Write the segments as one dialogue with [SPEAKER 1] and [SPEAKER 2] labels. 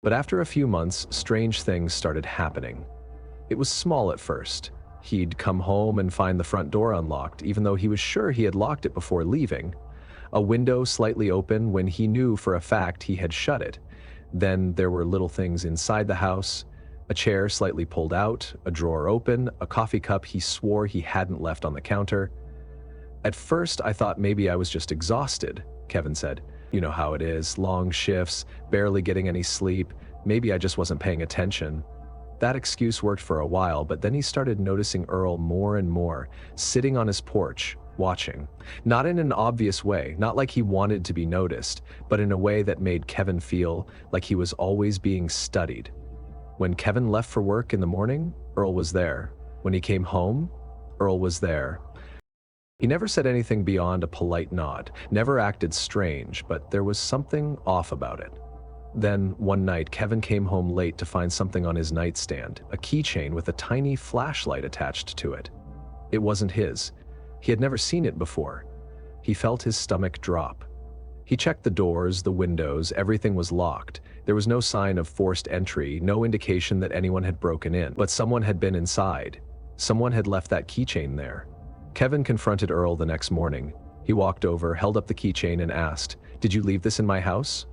[SPEAKER 1] But after a few months, strange things started happening. It was small at first. He'd come home and find the front door unlocked, even though he was sure he had locked it before leaving. A window slightly open when he knew for a fact he had shut it. Then there were little things inside the house. A chair slightly pulled out, a drawer open, a coffee cup he swore he hadn't left on the counter. At first, I thought maybe I was just exhausted, Kevin said. You know how it is, long shifts, barely getting any sleep. Maybe I just wasn't paying attention. That excuse worked for a while, but then he started noticing Earl more and more, sitting on his porch, watching. Not in an obvious way, not like he wanted to be noticed, but in a way that made Kevin feel like he was always being studied. When Kevin left for work in the morning, Earl was there. When he came home, Earl was there. He never said anything beyond a polite nod, never acted strange, but there was something off about it. Then, one night, Kevin came home late to find something on his nightstand, a keychain with a tiny flashlight attached to it. It wasn't his. He had never seen it before. He felt his stomach drop. He checked the doors, the windows, everything was locked. There was no sign of forced entry, no indication that anyone had broken in, but someone had been inside. Someone had left that keychain there. Kevin confronted Earl the next morning. He walked over, held up the keychain and asked, "Did you leave this in my house?"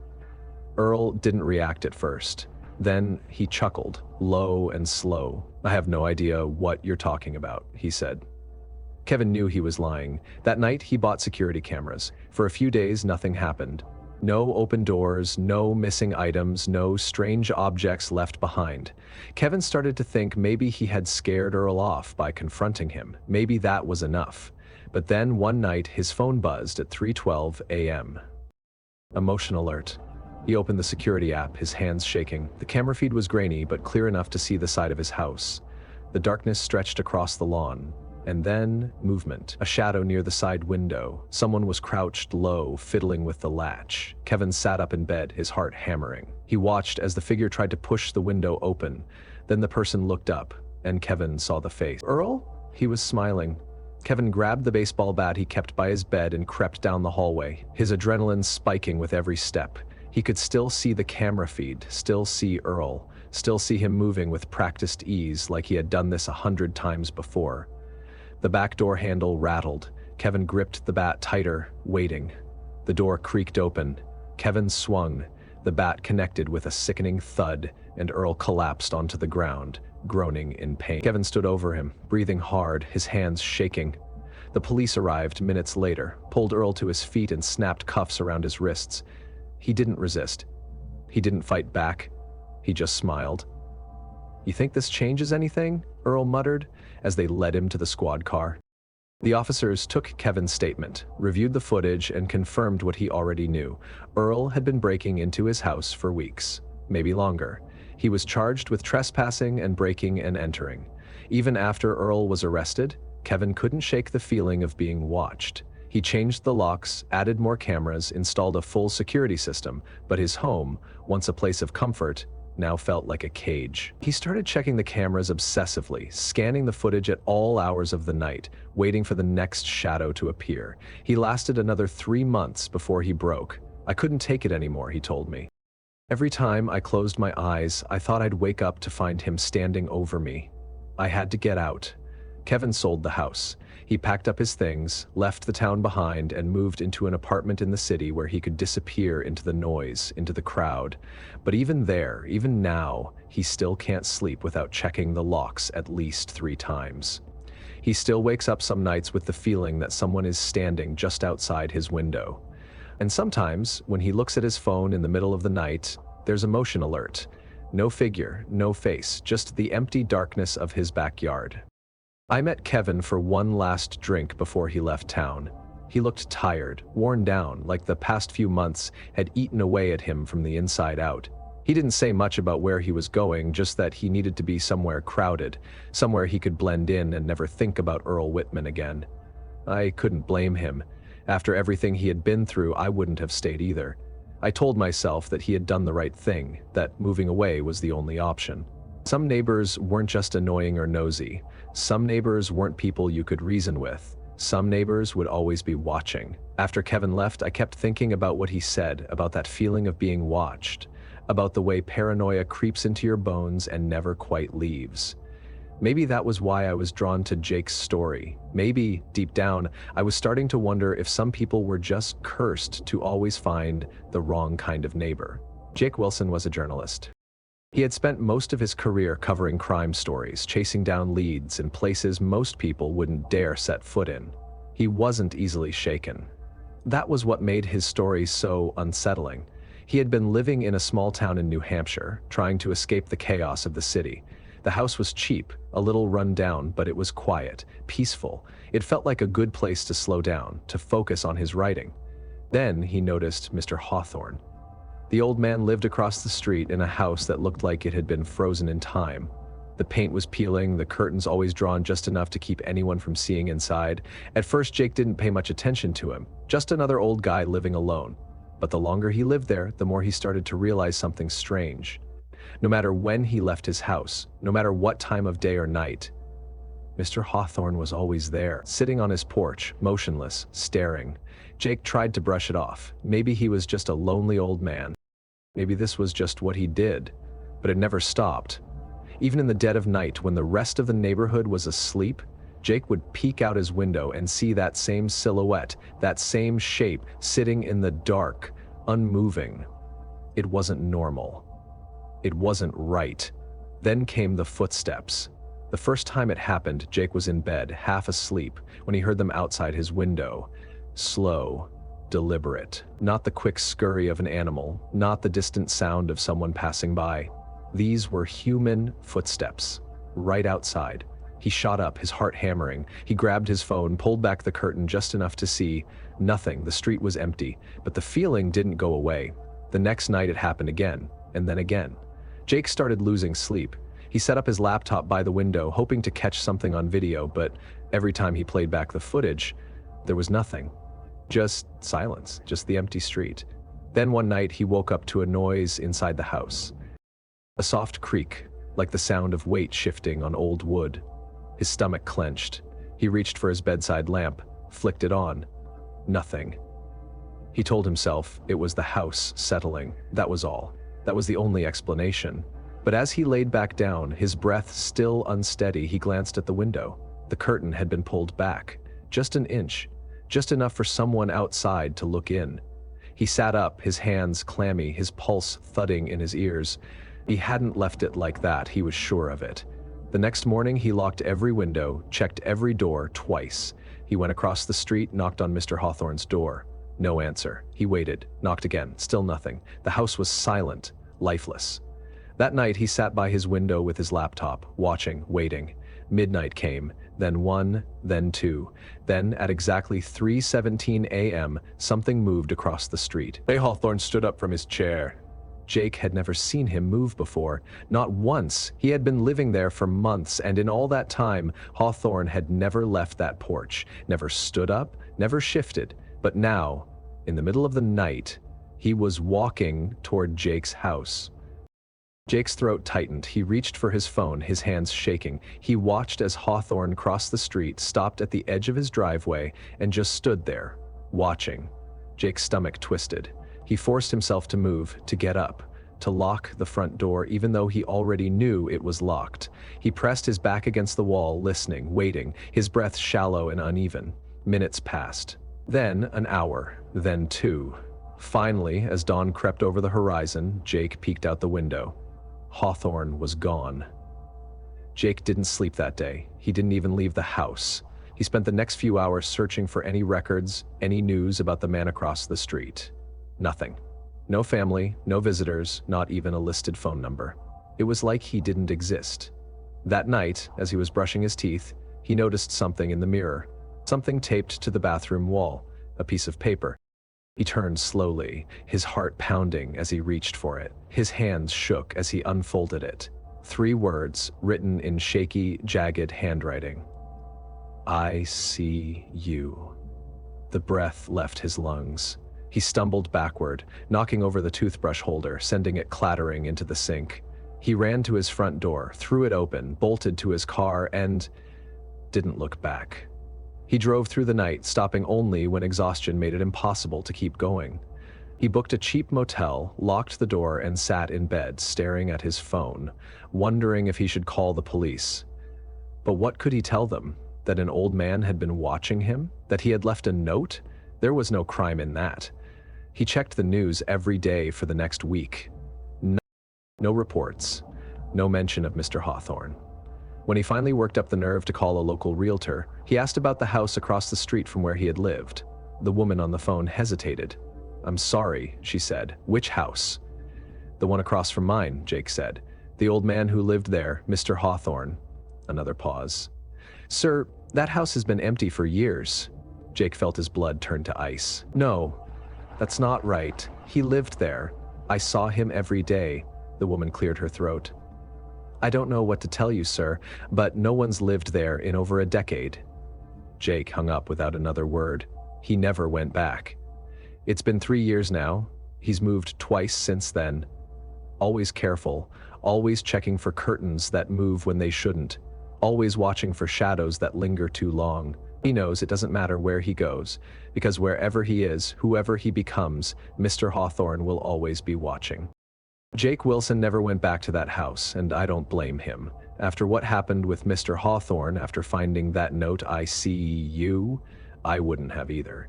[SPEAKER 1] Earl didn't react at first. Then he chuckled, low and slow. "I have no idea what you're talking about," he said. Kevin knew he was lying. That night, he bought security cameras. For a few days, nothing happened. No open doors, no missing items, no strange objects left behind. Kevin started to think maybe he had scared Earl off by confronting him. Maybe that was enough. But then one night, his phone buzzed at 3:12 a.m. Emotion alert. He opened the security app, his hands shaking. The camera feed was grainy, but clear enough to see the side of his house. The darkness stretched across the lawn. And then, movement. A shadow near the side window. Someone was crouched low, fiddling with the latch. Kevin sat up in bed, his heart hammering. He watched as the figure tried to push the window open. Then the person looked up, and Kevin saw the face. "Earl?" He was smiling. Kevin grabbed the baseball bat he kept by his bed and crept down the hallway, his adrenaline spiking with every step. He could still see the camera feed, still see Earl, still see him moving with practiced ease like he had done this 100 times before. The back door handle rattled. Kevin gripped the bat tighter, waiting. The door creaked open. Kevin swung. The bat connected with a sickening thud, and Earl collapsed onto the ground, groaning in pain. Kevin stood over him, breathing hard, his hands shaking. The police arrived minutes later, pulled Earl to his feet and snapped cuffs around his wrists. He didn't resist. He didn't fight back. He just smiled. "You think this changes anything?" Earl muttered, as they led him to the squad car. The officers took Kevin's statement, reviewed the footage, and confirmed what he already knew. Earl had been breaking into his house for weeks, maybe longer. He was charged with trespassing and breaking and entering. Even after Earl was arrested, Kevin couldn't shake the feeling of being watched. He changed the locks, added more cameras, installed a full security system, but his home, once a place of comfort, now felt like a cage. He started checking the cameras obsessively, scanning the footage at all hours of the night, waiting for the next shadow to appear. He lasted another 3 months before he broke. "I couldn't take it anymore," he told me. "Every time I closed my eyes, I thought I'd wake up to find him standing over me. I had to get out." Kevin sold the house. He packed up his things, left the town behind, and moved into an apartment in the city where he could disappear into the noise, into the crowd. But even there, even now, he still can't sleep without checking the locks at least 3 times. He still wakes up some nights with the feeling that someone is standing just outside his window. And sometimes, when he looks at his phone in the middle of the night, there's a motion alert. No figure, no face, just the empty darkness of his backyard. I met Kevin for one last drink before he left town. He looked tired, worn down, like the past few months had eaten away at him from the inside out. He didn't say much about where he was going, just that he needed to be somewhere crowded, somewhere he could blend in and never think about Earl Whitman again. I couldn't blame him. After everything he had been through, I wouldn't have stayed either. I told myself that he had done the right thing, that moving away was the only option. Some neighbors weren't just annoying or nosy. Some neighbors weren't people you could reason with. Some neighbors would always be watching. After Kevin left, I kept thinking about what he said, about that feeling of being watched, about the way paranoia creeps into your bones and never quite leaves. Maybe that was why I was drawn to Jake's story. Maybe, deep down, I was starting to wonder if some people were just cursed to always find the wrong kind of neighbor. Jake Wilson was a journalist. He had spent most of his career covering crime stories, chasing down leads in places most people wouldn't dare set foot in. He wasn't easily shaken. That was what made his story so unsettling. He had been living in a small town in New Hampshire, trying to escape the chaos of the city. The house was cheap, a little run down, but it was quiet, peaceful. It felt like a good place to slow down, to focus on his writing. Then he noticed Mr. Hawthorne. The old man lived across the street in a house that looked like it had been frozen in time. The paint was peeling, the curtains always drawn just enough to keep anyone from seeing inside. At first, Jake didn't pay much attention to him, just another old guy living alone. But the longer he lived there, the more he started to realize something strange. No matter when he left his house, no matter what time of day or night, Mr. Hawthorne was always there, sitting on his porch, motionless, staring. Jake tried to brush it off. Maybe he was just a lonely old man. Maybe this was just what he did, but it never stopped. Even in the dead of night, when the rest of the neighborhood was asleep, Jake would peek out his window and see that same silhouette, that same shape, sitting in the dark, unmoving. It wasn't normal. It wasn't right. Then came the footsteps. The first time it happened, Jake was in bed, half asleep, when he heard them outside his window. Slow, deliberate. Not the quick scurry of an animal, not the distant sound of someone passing by. These were human footsteps, right outside. He shot up, his heart hammering. He grabbed his phone, pulled back the curtain just enough to see nothing. The street was empty, but the feeling didn't go away. The next night it happened again, and then again. Jake started losing sleep. He set up his laptop by the window, hoping to catch something on video, but every time he played back the footage, there was nothing. Just silence, just the empty street. Then one night he woke up to a noise inside the house. A soft creak, like the sound of weight shifting on old wood. His stomach clenched. He reached for his bedside lamp, flicked it on. Nothing. He told himself it was the house settling. That was all. That was the only explanation. But as he laid back down, his breath still unsteady, he glanced at the window. The curtain had been pulled back, just an inch, just enough for someone outside to look in. He sat up, his hands clammy, his pulse thudding in his ears. He hadn't left it like that, he was sure of it. The next morning, he locked every window, checked every door twice. He went across the street, knocked on Mr. Hawthorne's door. No answer. He waited, knocked again, still nothing. The house was silent, lifeless. That night, he sat by his window with his laptop, watching, waiting. Midnight came, then 1, then 2. Then, at exactly 3:17 a.m., something moved across the street. Hawthorne stood up from his chair. Jake had never seen him move before, not once. He had been living there for months, and in all that time, Hawthorne had never left that porch, never stood up, never shifted. But now, in the middle of the night, he was walking toward Jake's house. Jake's throat tightened. He reached for his phone, his hands shaking. He watched as Hawthorne crossed the street, stopped at the edge of his driveway, and just stood there, watching. Jake's stomach twisted. He forced himself to move, to get up, to lock the front door, even though he already knew it was locked. He pressed his back against the wall, listening, waiting, his breath shallow and uneven. Minutes passed. Then an hour, then 2. Finally, as dawn crept over the horizon, Jake peeked out the window. Hawthorne was gone. Jake didn't sleep that day. He didn't even leave the house. He spent the next few hours searching for any records, any news about the man across the street. Nothing. No family, no visitors, not even a listed phone number. It was like he didn't exist. That night, as he was brushing his teeth, he noticed something in the mirror. Something taped to the bathroom wall, a piece of paper. He turned slowly, his heart pounding as he reached for it. His hands shook as he unfolded it. 3 words written in shaky, jagged handwriting. I see you. The breath left his lungs. He stumbled backward, knocking over the toothbrush holder, sending it clattering into the sink. He ran to his front door, threw it open, bolted to his car, and didn't look back. He drove through the night, stopping only when exhaustion made it impossible to keep going. He He booked a cheap motel, locked the door, and sat in bed, staring at his phone, wondering if he should call the police. But what could he tell them? That an old man had been watching him? That he had left a note? There was no crime in that. He checked the news every day for the next week. No reports. No mention of Mr. Hawthorne. When he finally worked up the nerve to call a local realtor, he asked about the house across the street from where he had lived. The woman on the phone hesitated. "I'm sorry," she said. "Which house?" "The one across from mine," Jake said. "The old man who lived there, Mr. Hawthorne." Another pause. "Sir, that house has been empty for years." Jake felt his blood turn to ice. "No, that's not right. He lived there. I saw him every day." The woman cleared her throat. "I don't know what to tell you, sir, but no one's lived there in over a decade." Jake hung up without another word. He never went back. It's been 3 years now. He's moved twice since then. Always careful, always checking for curtains that move when they shouldn't, always watching for shadows that linger too long. He knows it doesn't matter where he goes, because wherever he is, whoever he becomes, Mr. Hawthorne will always be watching. Jake Wilson never went back to that house, and I don't blame him. After what happened with Mr. Hawthorne, after finding that note, "I see you," I wouldn't have either.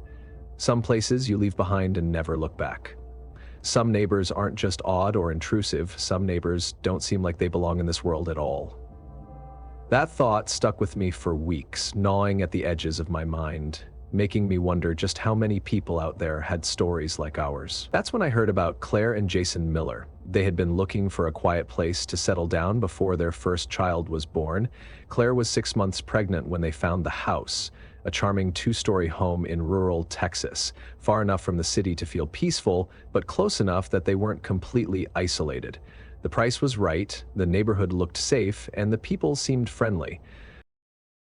[SPEAKER 1] Some places you leave behind and never look back. Some neighbors aren't just odd or intrusive, some neighbors don't seem like they belong in this world at all. That thought stuck with me for weeks, gnawing at the edges of my mind, making me wonder just how many people out there had stories like ours. That's when I heard about Claire and Jason Miller. They had been looking for a quiet place to settle down before their first child was born. Claire was 6 months pregnant when they found the house, a charming 2-story home in rural Texas, far enough from the city to feel peaceful, but close enough that they weren't completely isolated. The price was right, the neighborhood looked safe, and the people seemed friendly.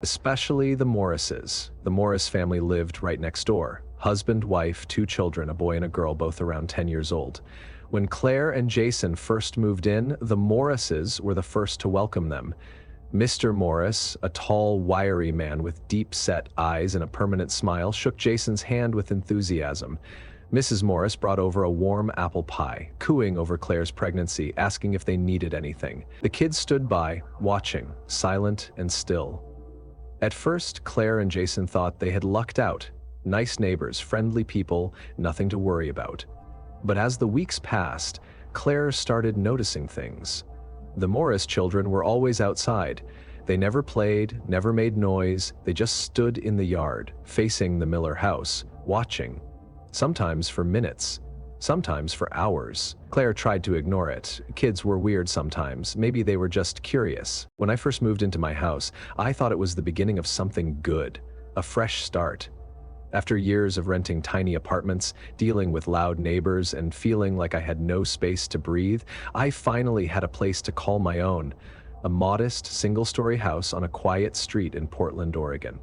[SPEAKER 1] Especially the Morrises. The Morris family lived right next door. Husband, wife, 2 children, a boy and a girl, both around 10 years old. When Claire and Jason first moved in, the Morrises were the first to welcome them. Mr. Morris, a tall, wiry man with deep-set eyes and a permanent smile, shook Jason's hand with enthusiasm. Mrs. Morris brought over a warm apple pie, cooing over Claire's pregnancy, asking if they needed anything. The kids stood by, watching, silent and still. At first, Claire and Jason thought they had lucked out. Nice neighbors, friendly people, nothing to worry about. But as the weeks passed, Claire started noticing things. The Morris children were always outside. They never played, never made noise. They just stood in the yard, facing the Miller house, watching. Sometimes for minutes, sometimes for hours. Claire tried to ignore it. Kids were weird sometimes. Maybe they were just curious. When I first moved into my house, I thought it was the beginning of something good, a fresh start. After years of renting tiny apartments, dealing with loud neighbors, and feeling like I had no space to breathe, I finally had a place to call my own. A modest, single-story house on a quiet street in Portland, Oregon.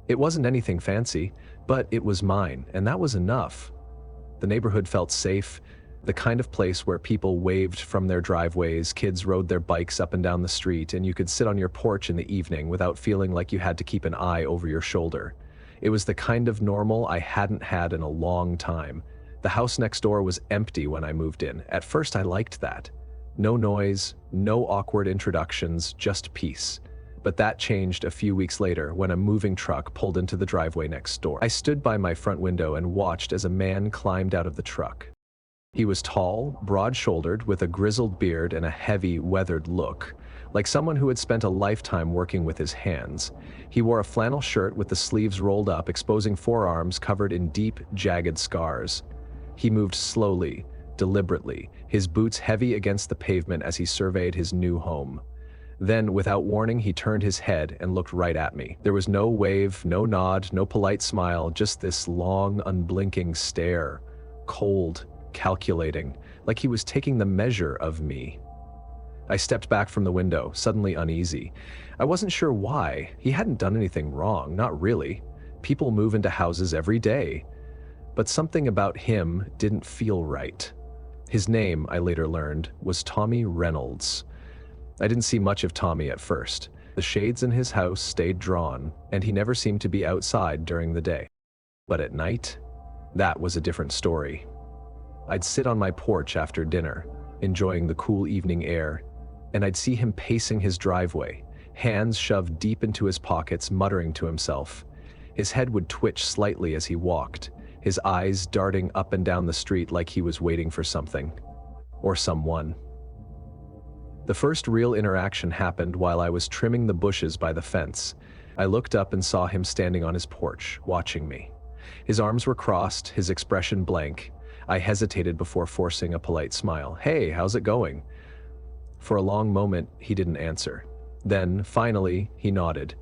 [SPEAKER 1] It wasn't anything fancy, but it was mine, and that was enough. The neighborhood felt safe, the kind of place where people waved from their driveways, kids rode their bikes up and down the street, and you could sit on your porch in the evening without feeling like you had to keep an eye over your shoulder. It was the kind of normal I hadn't had in a long time. The house next door was empty when I moved in. At first I liked that. No noise, no awkward introductions, just peace. But that changed a few weeks later when a moving truck pulled into the driveway next door. I stood by my front window and watched as a man climbed out of the truck. He was tall, broad-shouldered, with a grizzled beard and a heavy, weathered look, like someone who had spent a lifetime working with his hands. He wore a flannel shirt with the sleeves rolled up, exposing forearms covered in deep, jagged scars. He moved slowly, deliberately, his boots heavy against the pavement as he surveyed his new home. Then, without warning, he turned his head and looked right at me. There was no wave, no nod, no polite smile, just this long, unblinking stare. Cold, calculating, like he was taking the measure of me. I stepped back from the window, suddenly uneasy. I wasn't sure why. He hadn't done anything wrong, not really. People move into houses every day. But something about him didn't feel right. His name, I later learned, was Tommy Reynolds. I didn't see much of Tommy at first. The shades in his house stayed drawn, and he never seemed to be outside during the day. But at night, that was a different story. I'd sit on my porch after dinner, enjoying the cool evening air, and I'd see him pacing his driveway, hands shoved deep into his pockets, muttering to himself. His head would twitch slightly as he walked, his eyes darting up and down the street like he was waiting for something. Or someone. The first real interaction happened while I was trimming the bushes by the fence. I looked up and saw him standing on his porch, watching me. His arms were crossed, his expression blank. I hesitated before forcing a polite smile. "Hey, how's it going?" For a long moment, he didn't answer. Then, finally, he nodded.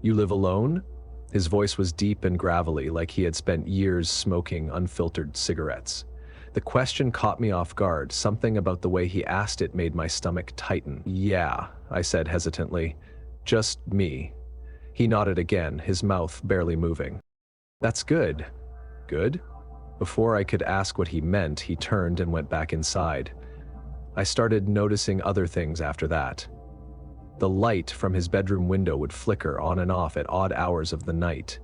[SPEAKER 1] "You live alone?" His voice was deep and gravelly, like he had spent years smoking unfiltered cigarettes. The question caught me off guard. Something about the way he asked it made my stomach tighten. "Yeah," I said hesitantly. "Just me." He nodded again, his mouth barely moving. "That's good." "Good?" Before I could ask what he meant, he turned and went back inside. I started noticing other things after that. The light from his bedroom window would flicker on and off at odd hours of the night.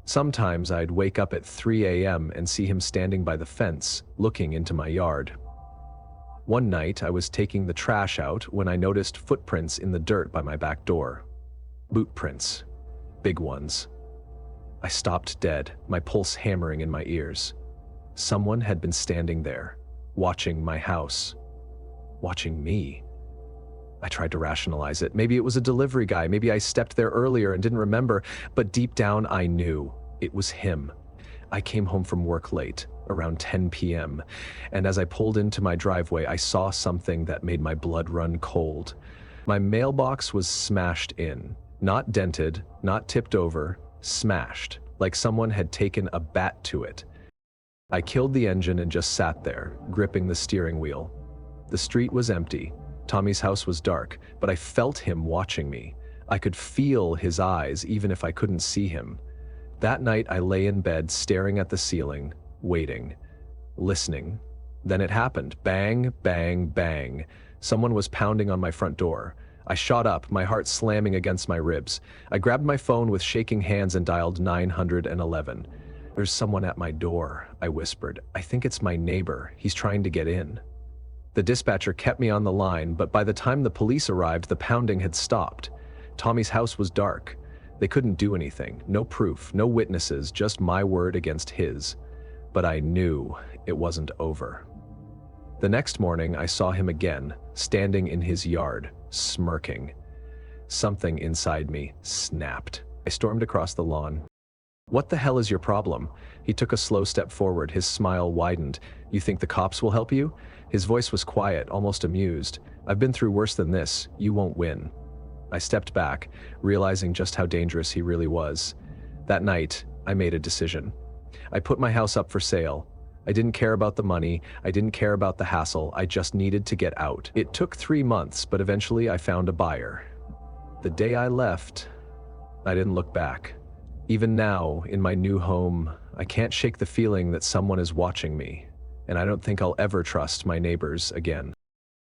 [SPEAKER 1] Sometimes I'd wake up at 3 a.m. and see him standing by the fence, looking into my yard. One night, I was taking the trash out when I noticed footprints in the dirt by my back door. Boot prints. Big ones. I stopped dead, my pulse hammering in my ears. Someone had been standing there, watching my house. Watching me. I tried to rationalize it. Maybe it was a delivery guy. Maybe I stepped there earlier and didn't remember, but deep down I knew it was him. I came home from work late, around 10 p.m., and as I pulled into my driveway, I saw something that made my blood run cold. My mailbox was smashed in. Not dented, not tipped over, smashed, like someone had taken a bat to it. I killed the engine and just sat there, gripping the steering wheel. The street was empty. Tommy's house was dark, but I felt him watching me. I could feel his eyes, even if I couldn't see him. That night, I lay in bed, staring at the ceiling, waiting, listening. Then it happened. Bang, bang, bang. Someone was pounding on my front door. I shot up, my heart slamming against my ribs. I grabbed my phone with shaking hands and dialed 911. "There's someone at my door," I whispered. "I think it's my neighbor. He's trying to get in." The dispatcher kept me on the line, but by the time the police arrived, the pounding had stopped. Tommy's house was dark. They couldn't do anything. No proof, no witnesses, just my word against his. But I knew it wasn't over. The next morning, I saw him again, standing in his yard, smirking. Something inside me snapped. I stormed across the lawn. "What the hell is your problem?" He took a slow step forward, his smile widened. "You think the cops will help you?" His voice was quiet, almost amused. "I've been through worse than this. You won't win." I stepped back, realizing just how dangerous he really was. That night, I made a decision. I put my house up for sale. I didn't care about the money, I didn't care about the hassle, I just needed to get out. It took 3 months, but eventually I found a buyer. The day I left, I didn't look back. Even now, in my new home, I can't shake the feeling that someone is watching me, and I don't think I'll ever trust my neighbors again.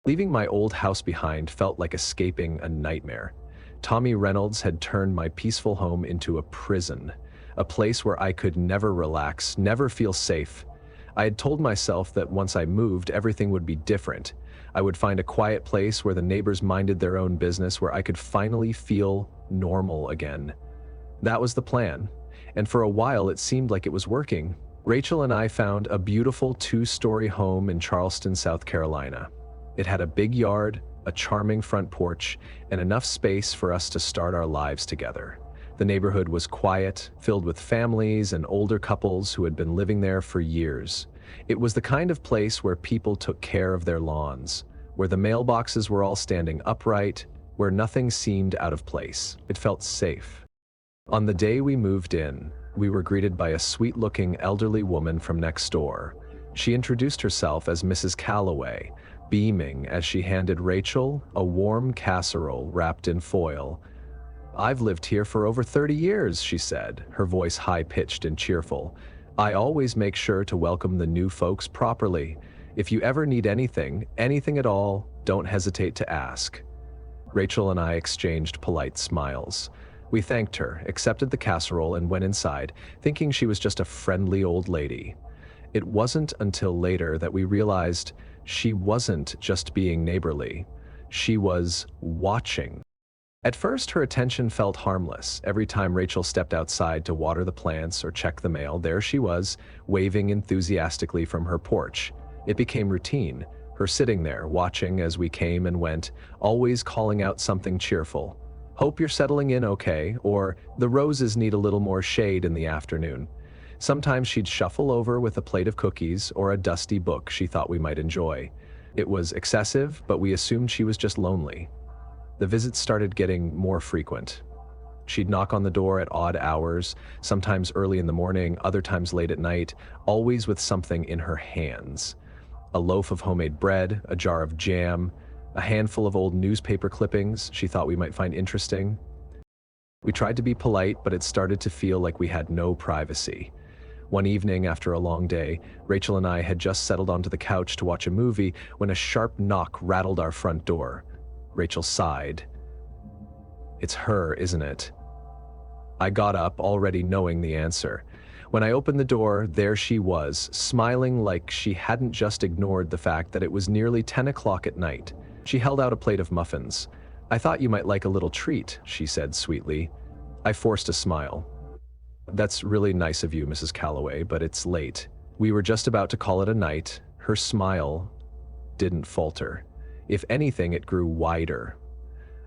[SPEAKER 1] Leaving my old house behind felt like escaping a nightmare. Tommy Reynolds had turned my peaceful home into a prison, a place where I could never relax, never feel safe. I had told myself that once I moved, everything would be different. I would find a quiet place where the neighbors minded their own business, where I could finally feel normal again. That was the plan, and for a while it seemed like it was working. Rachel and I found a beautiful 2-story home in Charleston, South Carolina. It had a big yard, a charming front porch, and enough space for us to start our lives together. The neighborhood was quiet, filled with families and older couples who had been living there for years. It was the kind of place where people took care of their lawns, where the mailboxes were all standing upright, where nothing seemed out of place. It felt safe. On the day we moved in, we were greeted by a sweet-looking elderly woman from next door. She introduced herself as Mrs. Calloway, beaming as she handed Rachel a warm casserole wrapped in foil. "I've lived here for over 30 years, she said, her voice high-pitched and cheerful. "I always make sure to welcome the new folks properly. If you ever need anything, anything at all, don't hesitate to ask." Rachel and I exchanged polite smiles. We thanked her, accepted the casserole, and went inside, thinking she was just a friendly old lady. It wasn't until later that we realized she wasn't just being neighborly. She was watching. At first, her attention felt harmless. Every time Rachel stepped outside to water the plants or check the mail, there she was, waving enthusiastically from her porch. It became routine, her sitting there, watching as we came and went, always calling out something cheerful. "Hope you're settling in okay," or "The roses need a little more shade in the afternoon." Sometimes she'd shuffle over with a plate of cookies or a dusty book she thought we might enjoy. It was excessive, but we assumed she was just lonely. The visits started getting more frequent. She'd knock on the door at odd hours, sometimes early in the morning, other times late at night, always with something in her hands. A loaf of homemade bread, a jar of jam, a handful of old newspaper clippings she thought we might find interesting. We tried to be polite, but it started to feel like we had no privacy. One evening after a long day, Rachel and I had just settled onto the couch to watch a movie when a sharp knock rattled our front door. Rachel sighed. "It's her, isn't it?" I got up, already knowing the answer. When I opened the door, there she was, smiling like she hadn't just ignored the fact that it was nearly 10 o'clock at night. She held out a plate of muffins. "I thought you might like a little treat," she said sweetly. I forced a smile. "That's really nice of you, Mrs. Calloway, but it's late." We were just about to call it a night. Her smile didn't falter. If anything, it grew wider.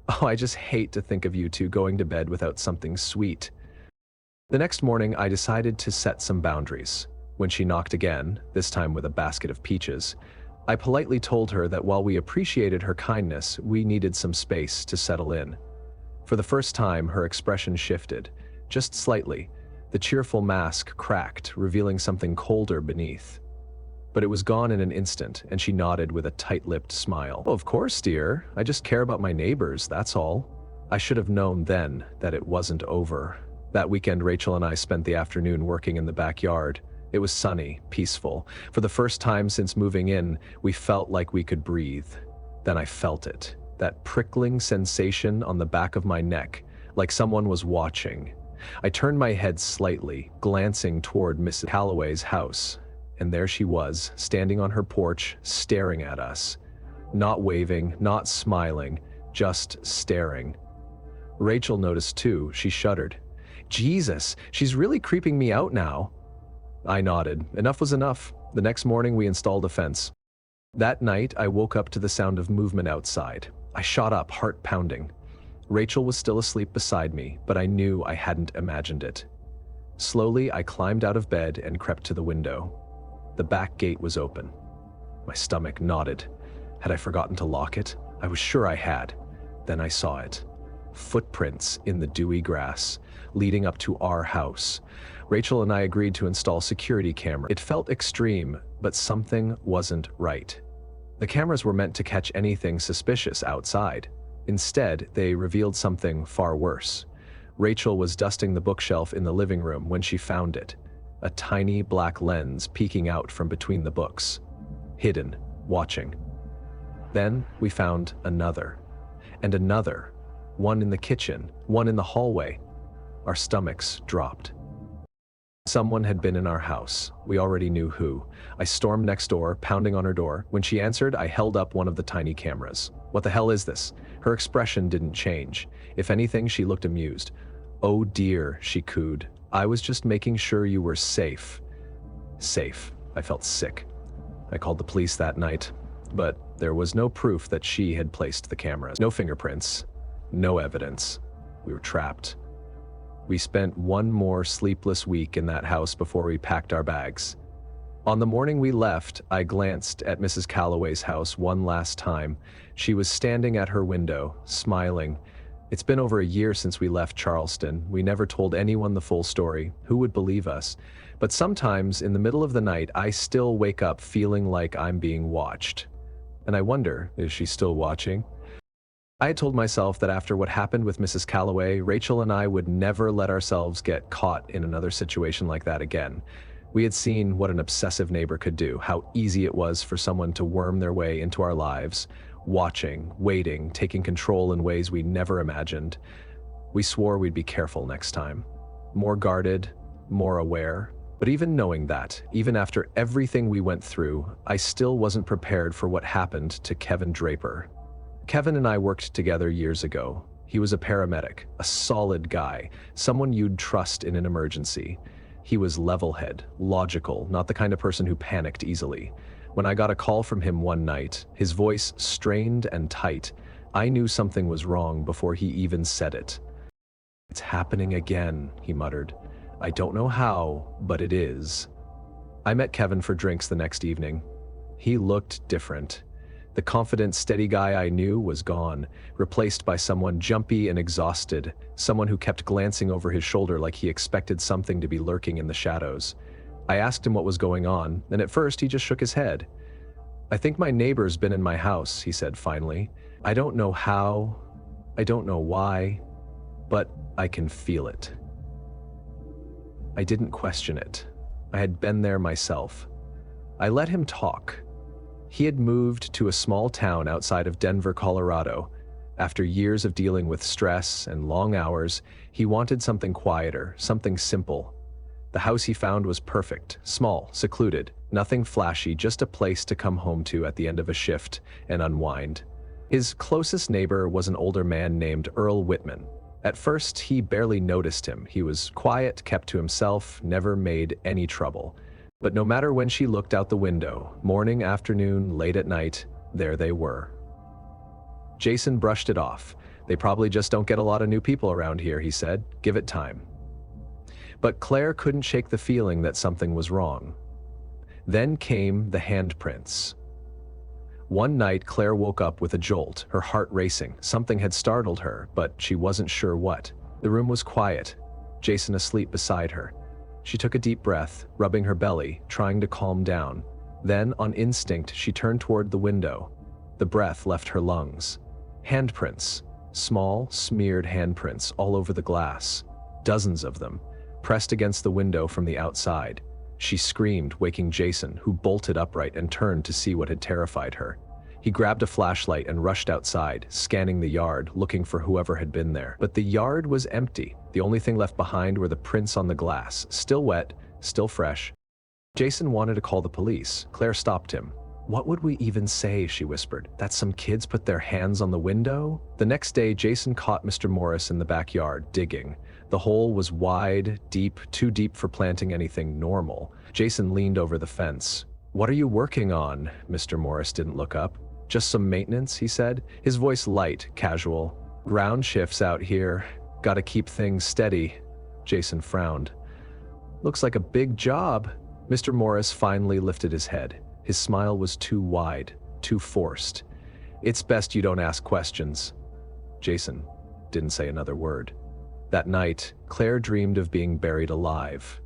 [SPEAKER 1] "Oh, I just hate to think of you two going to bed without something sweet." The next morning, I decided to set some boundaries. When she knocked again, this time with a basket of peaches, I politely told her that while we appreciated her kindness, we needed some space to settle in. For the first time, her expression shifted, just slightly. The cheerful mask cracked, revealing something colder beneath. But it was gone in an instant, and she nodded with a tight-lipped smile. "Oh, of course, dear. I just care about my neighbors, that's all." I should have known then that it wasn't over. That weekend, Rachel and I spent the afternoon working in the backyard. It was sunny, peaceful. For the first time since moving in, we felt like we could breathe. Then I felt it, that prickling sensation on the back of my neck, like someone was watching. I turned my head slightly, glancing toward Mrs. Calloway's house. And there she was, standing on her porch, staring at us. Not waving, not smiling, just staring. Rachel noticed too. She shuddered. "Jesus, she's really creeping me out now." I nodded. Enough was enough. The next morning we installed a fence. That night I woke up to the sound of movement outside. I shot up, heart pounding. Rachel was still asleep beside me, but I knew I hadn't imagined it. Slowly I climbed out of bed and crept to the window. The back gate was open. My stomach knotted. Had I forgotten to lock it? I was sure I had. Then I saw it. Footprints in the dewy grass, leading up to our house. Rachel and I agreed to install security cameras. It felt extreme, but something wasn't right. The cameras were meant to catch anything suspicious outside. Instead, they revealed something far worse. Rachel was dusting the bookshelf in the living room when she found it. A tiny black lens peeking out from between the books. Hidden, watching. Then we found another. And another. One in the kitchen, one in the hallway. Our stomachs dropped. Someone had been in our house. We already knew who. I stormed next door, pounding on her door. When she answered, I held up one of the tiny cameras. "What the hell is this?" Her expression didn't change. If anything, she looked amused. "Oh dear," she cooed. "I was just making sure you were safe." Safe. I felt sick. I called the police that night, but there was no proof that she had placed the cameras. No fingerprints. No evidence. We were trapped. We spent one more sleepless week in that house before we packed our bags. On the morning we left, I glanced at Mrs. Calloway's house one last time. She was standing at her window, smiling. It's been over a year since we left Charleston. We never told anyone the full story. Who would believe us? But sometimes, in the middle of the night, I still wake up feeling like I'm being watched. And I wonder, is she still watching? I had told myself that after what happened with Mrs. Calloway, Rachel and I would never let ourselves get caught in another situation like that again. We had seen what an obsessive neighbor could do, how easy it was for someone to worm their way into our lives, watching, waiting, taking control in ways we never imagined. We swore we'd be careful next time. More guarded, more aware. But even knowing that, even after everything we went through, I still wasn't prepared for what happened to Kevin Draper. Kevin and I worked together years ago. He was a paramedic, a solid guy, someone you'd trust in an emergency. He was level-headed, logical, not the kind of person who panicked easily. When I got a call from him one night, his voice strained and tight, I knew something was wrong before he even said it. "It's happening again," he muttered. "I don't know how, but it is." I met Kevin for drinks the next evening. He looked different. The confident, steady guy I knew was gone, replaced by someone jumpy and exhausted, someone who kept glancing over his shoulder like he expected something to be lurking in the shadows. I asked him what was going on, and at first he just shook his head. "I think my neighbor's been in my house," he said finally. "I don't know how, I don't know why, but I can feel it." I didn't question it. I had been there myself. I let him talk. He had moved to a small town outside of Denver, Colorado. After years of dealing with stress and long hours, he wanted something quieter, something simple. The house he found was perfect, small, secluded, nothing flashy, just a place to come home to at the end of a shift and unwind. His closest neighbor was an older man named Earl Whitman. At first, he barely noticed him. He was quiet, kept to himself, never made any trouble. But no matter when she looked out the window, morning, afternoon, late at night, there they were. Jason brushed it off. "They probably just don't get a lot of new people around here," he said. "Give it time." But Claire couldn't shake the feeling that something was wrong. Then came the handprints. One night, Claire woke up with a jolt, her heart racing. Something had startled her, but she wasn't sure what. The room was quiet, Jason asleep beside her. She took a deep breath, rubbing her belly, trying to calm down. Then, on instinct, she turned toward the window. The breath left her lungs. Handprints. Small, smeared handprints all over the glass. Dozens of them, pressed against the window from the outside. She screamed, waking Jason, who bolted upright and turned to see what had terrified her. He grabbed a flashlight and rushed outside, scanning the yard, looking for whoever had been there. But the yard was empty. The only thing left behind were the prints on the glass, still wet, still fresh. Jason wanted to call the police. Claire stopped him. "What would we even say?" she whispered. "That some kids put their hands on the window?" The next day, Jason caught Mr. Morris in the backyard, digging. The hole was wide, deep, too deep for planting anything normal. Jason leaned over the fence. "What are you working on?" Mr. Morris didn't look up. "Just some maintenance," he said, his voice light, casual. "Ground shifts out here. Gotta keep things steady." Jason frowned. "Looks like a big job." Mr. Morris finally lifted his head. His smile was too wide, too forced. "It's best you don't ask questions." Jason didn't say another word. That night, Claire dreamed of being buried alive.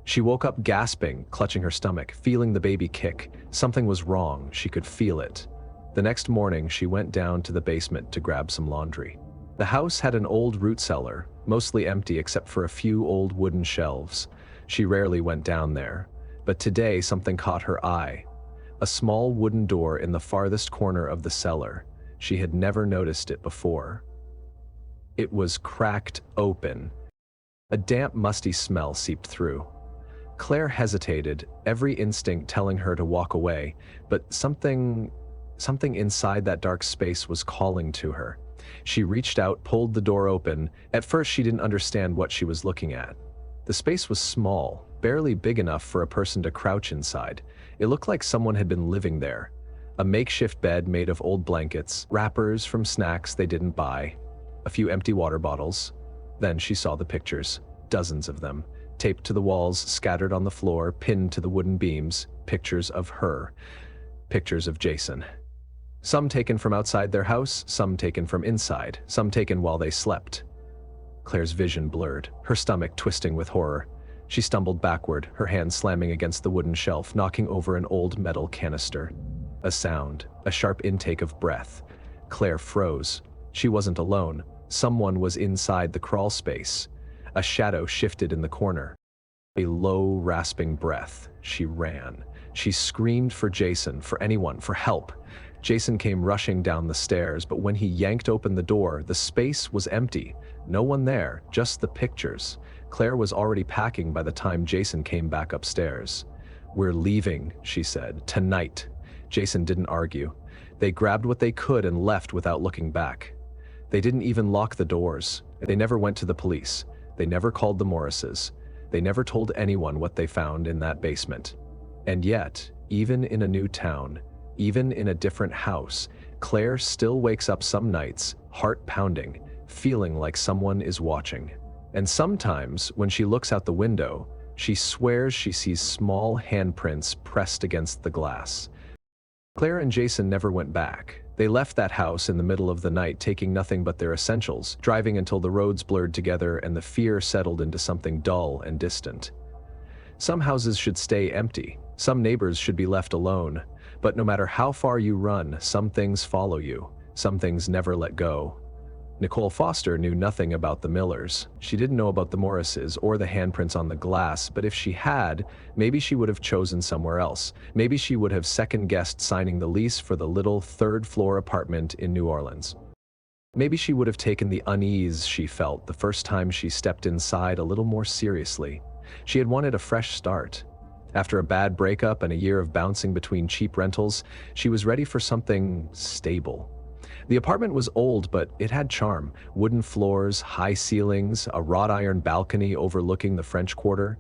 [SPEAKER 1] She woke up gasping, clutching her stomach, feeling the baby kick. Something was wrong. She could feel it. The next morning, she went down to the basement to grab some laundry. The house had an old root cellar, mostly empty except for a few old wooden shelves. She rarely went down there. But today, something caught her eye. A small wooden door in the farthest corner of the cellar. She had never noticed it before. It was cracked open. A damp, musty smell seeped through. Claire hesitated, every instinct telling her to walk away, but something inside that dark space was calling to her. She reached out, pulled the door open. At first, she didn't understand what she was looking at. The space was small, barely big enough for a person to crouch inside. It looked like someone had been living there. A makeshift bed made of old blankets, wrappers from snacks they didn't buy, a few empty water bottles. Then she saw the pictures, dozens of them, taped to the walls, scattered on the floor, pinned to the wooden beams, pictures of her, pictures of Jason. Some taken from outside their house, some taken from inside, some taken while they slept. Claire's vision blurred, her stomach twisting with horror. She stumbled backward, her hand slamming against the wooden shelf, knocking over an old metal canister. A sound, a sharp intake of breath. Claire froze. She wasn't alone. Someone was inside the crawl space. A shadow shifted in the corner. A low, rasping breath. She ran. She screamed for Jason, for anyone, for help. Jason came rushing down the stairs, but when he yanked open the door, the space was empty. No one there, just the pictures. Claire was already packing by the time Jason came back upstairs. "We're leaving," she said, "tonight." Jason didn't argue. They grabbed what they could and left without looking back. They didn't even lock the doors. They never went to the police. They never called the Morrises. They never told anyone what they found in that basement. And yet, even in a new town, even in a different house, Claire still wakes up some nights, heart pounding, feeling like someone is watching. And sometimes, when she looks out the window, she swears she sees small handprints pressed against the glass. Claire and Jason never went back. They left that house in the middle of the night, taking nothing but their essentials, driving until the roads blurred together and the fear settled into something dull and distant. Some houses should stay empty. Some neighbors should be left alone. But no matter how far you run, some things follow you. Some things never let go. Nicole Foster knew nothing about the Millers. She didn't know about the Morrises or the handprints on the glass, but if she had, maybe she would have chosen somewhere else. Maybe she would have second-guessed signing the lease for the little third-floor apartment in New Orleans. Maybe she would have taken the unease she felt the first time she stepped inside a little more seriously. She had wanted a fresh start. After a bad breakup and a year of bouncing between cheap rentals, she was ready for something stable. The apartment was old, but it had charm. Wooden floors, high ceilings, a wrought iron balcony overlooking the French Quarter.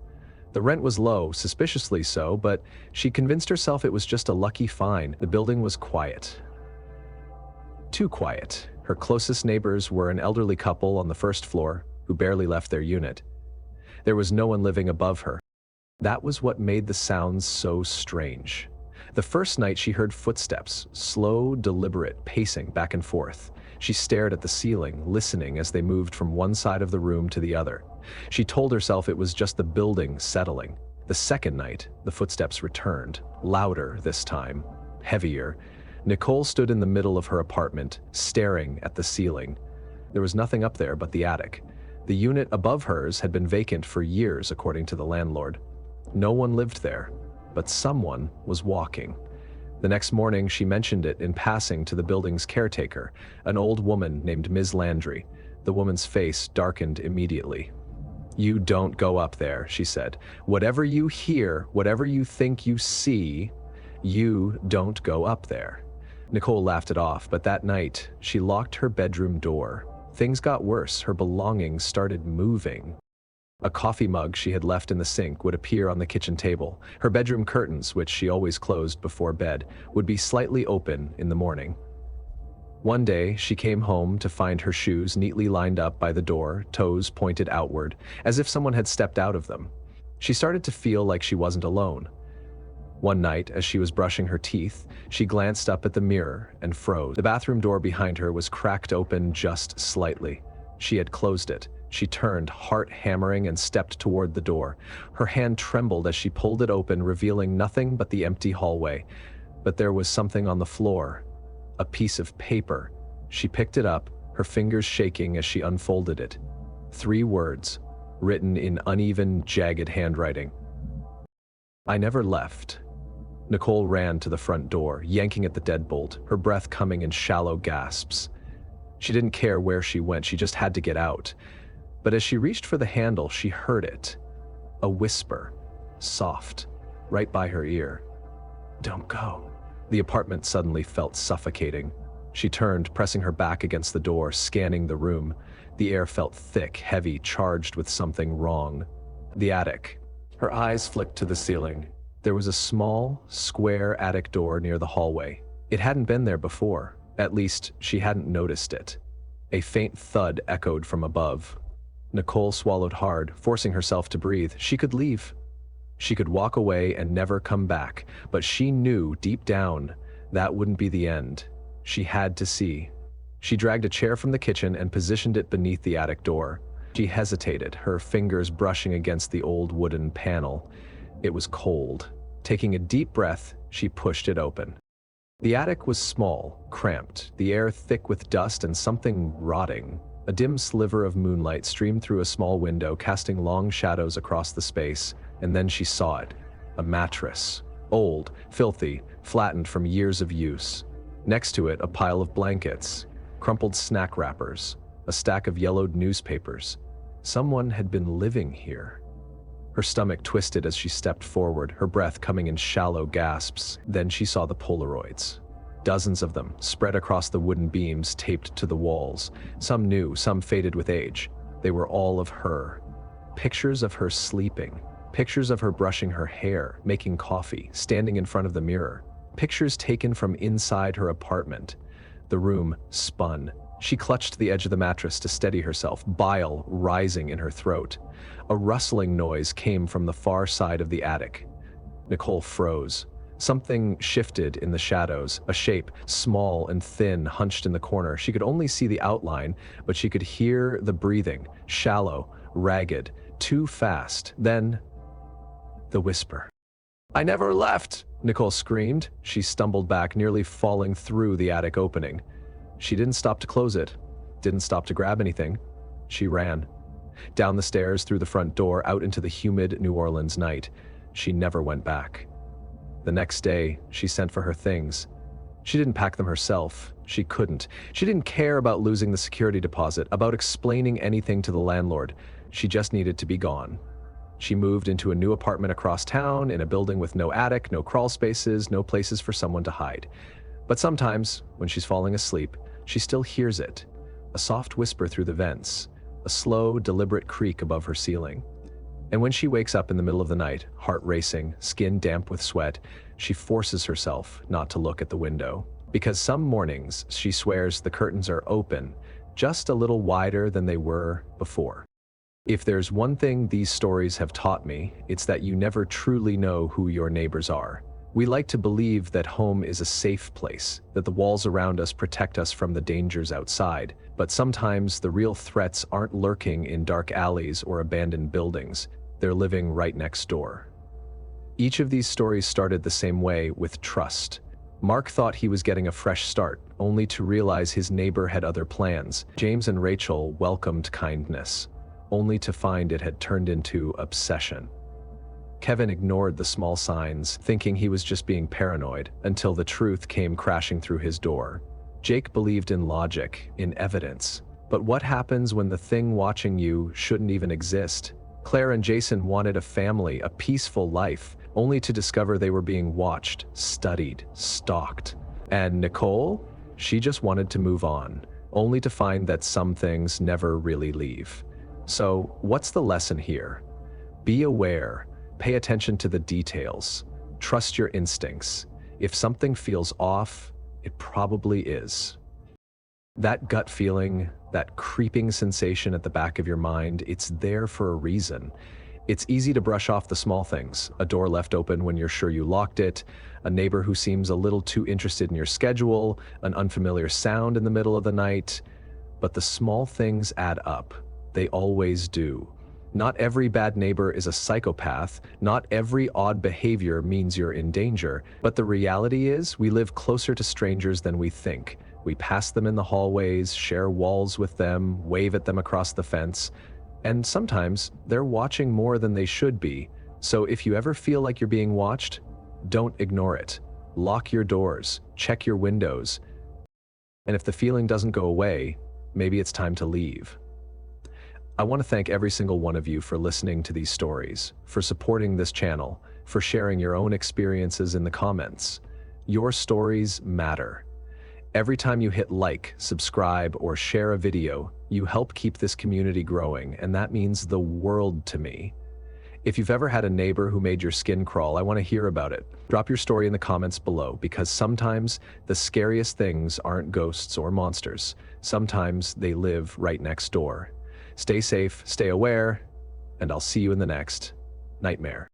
[SPEAKER 1] The rent was low, suspiciously so, but she convinced herself it was just a lucky find. The building was quiet. Too quiet. Her closest neighbors were an elderly couple on the first floor who barely left their unit. There was no one living above her. That was what made the sounds so strange. The first night she heard footsteps, slow, deliberate, pacing back and forth. She stared at the ceiling, listening as they moved from one side of the room to the other. She told herself it was just the building settling. The second night, the footsteps returned, louder this time, heavier. Nicole stood in the middle of her apartment, staring at the ceiling. There was nothing up there but the attic. The unit above hers had been vacant for years, according to the landlord. No one lived there, but someone was walking. The next morning, she mentioned it in passing to the building's caretaker, an old woman named Ms. Landry. The woman's face darkened immediately. "You don't go up there," she said. "Whatever you hear, whatever you think you see, you don't go up there." Nicole laughed it off, but that night, she locked her bedroom door. Things got worse. Her belongings started moving. A coffee mug she had left in the sink would appear on the kitchen table. Her bedroom curtains, which she always closed before bed, would be slightly open in the morning. One day, she came home to find her shoes neatly lined up by the door, toes pointed outward, as if someone had stepped out of them. She started to feel like she wasn't alone. One night, as she was brushing her teeth, she glanced up at the mirror and froze. The bathroom door behind her was cracked open just slightly. She had closed it. She turned, heart hammering, and stepped toward the door. Her hand trembled as she pulled it open, revealing nothing but the empty hallway. But there was something on the floor. A piece of paper. She picked it up, her fingers shaking as she unfolded it. 3 words, written in uneven, jagged handwriting. "I never left." Nicole ran to the front door, yanking at the deadbolt, her breath coming in shallow gasps. She didn't care where she went, she just had to get out. But as she reached for the handle, she heard it. A whisper, soft, right by her ear. "Don't go." The apartment suddenly felt suffocating. She turned, pressing her back against the door, scanning the room. The air felt thick, heavy, charged with something wrong. The attic. Her eyes flicked to the ceiling. There was a small, square attic door near the hallway. It hadn't been there before. At least, she hadn't noticed it. A faint thud echoed from above. Nicole swallowed hard, forcing herself to breathe. She could leave. She could walk away and never come back, but she knew deep down that wouldn't be the end. She had to see. She dragged a chair from the kitchen and positioned it beneath the attic door. She hesitated, her fingers brushing against the old wooden panel. It was cold. Taking a deep breath, she pushed it open. The attic was small, cramped, the air thick with dust and something rotting. A dim sliver of moonlight streamed through a small window, casting long shadows across the space, and then she saw it. A mattress. Old, filthy, flattened from years of use. Next to it, a pile of blankets, crumpled snack wrappers, a stack of yellowed newspapers. Someone had been living here. Her stomach twisted as she stepped forward, her breath coming in shallow gasps. Then she saw the Polaroids. Dozens of them, spread across the wooden beams taped to the walls. Some new, some faded with age. They were all of her. Pictures of her sleeping. Pictures of her brushing her hair, making coffee, standing in front of the mirror. Pictures taken from inside her apartment. The room spun. She clutched the edge of the mattress to steady herself, bile rising in her throat. A rustling noise came from the far side of the attic. Nicole froze. Something shifted in the shadows, a shape, small and thin, hunched in the corner. She could only see the outline, but she could hear the breathing, shallow, ragged, too fast. Then, the whisper. "I never left!" Nicole screamed. She stumbled back, nearly falling through the attic opening. She didn't stop to close it, didn't stop to grab anything. She ran. Down the stairs, through the front door, out into the humid New Orleans night. She never went back. The next day, she sent for her things. She didn't pack them herself. She couldn't. She didn't care about losing the security deposit, about explaining anything to the landlord. She just needed to be gone. She moved into a new apartment across town, in a building with no attic, no crawl spaces, no places for someone to hide. But sometimes, when she's falling asleep, she still hears it. A soft whisper through the vents, a slow, deliberate creak above her ceiling. And when she wakes up in the middle of the night, heart racing, skin damp with sweat, she forces herself not to look at the window. Because some mornings, she swears the curtains are open, just a little wider than they were before. If there's one thing these stories have taught me, it's that you never truly know who your neighbors are. We like to believe that home is a safe place, that the walls around us protect us from the dangers outside, but sometimes the real threats aren't lurking in dark alleys or abandoned buildings. They're living right next door. Each of these stories started the same way, with trust. Mark thought he was getting a fresh start, only to realize his neighbor had other plans. James and Rachel welcomed kindness, only to find it had turned into obsession. Kevin ignored the small signs, thinking he was just being paranoid, until the truth came crashing through his door. Jake believed in logic, in evidence. But what happens when the thing watching you shouldn't even exist? Claire and Jason wanted a family, a peaceful life, only to discover they were being watched, studied, stalked. And Nicole? She just wanted to move on, only to find that some things never really leave. So, what's the lesson here? Be aware. Pay attention to the details. Trust your instincts. If something feels off, it probably is. That gut feeling, that creeping sensation at the back of your mind, it's there for a reason. It's easy to brush off the small things, a door left open when you're sure you locked it, a neighbor who seems a little too interested in your schedule, an unfamiliar sound in the middle of the night. But the small things add up. They always do. Not every bad neighbor is a psychopath. Not every odd behavior means you're in danger. But the reality is, we live closer to strangers than we think. We pass them in the hallways, share walls with them, wave at them across the fence. And sometimes, they're watching more than they should be. So if you ever feel like you're being watched, don't ignore it. Lock your doors, check your windows. And if the feeling doesn't go away, maybe it's time to leave. I want to thank every single one of you for listening to these stories, for supporting this channel, for sharing your own experiences in the comments. Your stories matter. Every time you hit like, subscribe, or share a video, you help keep this community growing, and that means the world to me. If you've ever had a neighbor who made your skin crawl, I want to hear about it. Drop your story in the comments below, because sometimes the scariest things aren't ghosts or monsters. Sometimes they live right next door. Stay safe, stay aware, and I'll see you in the next nightmare.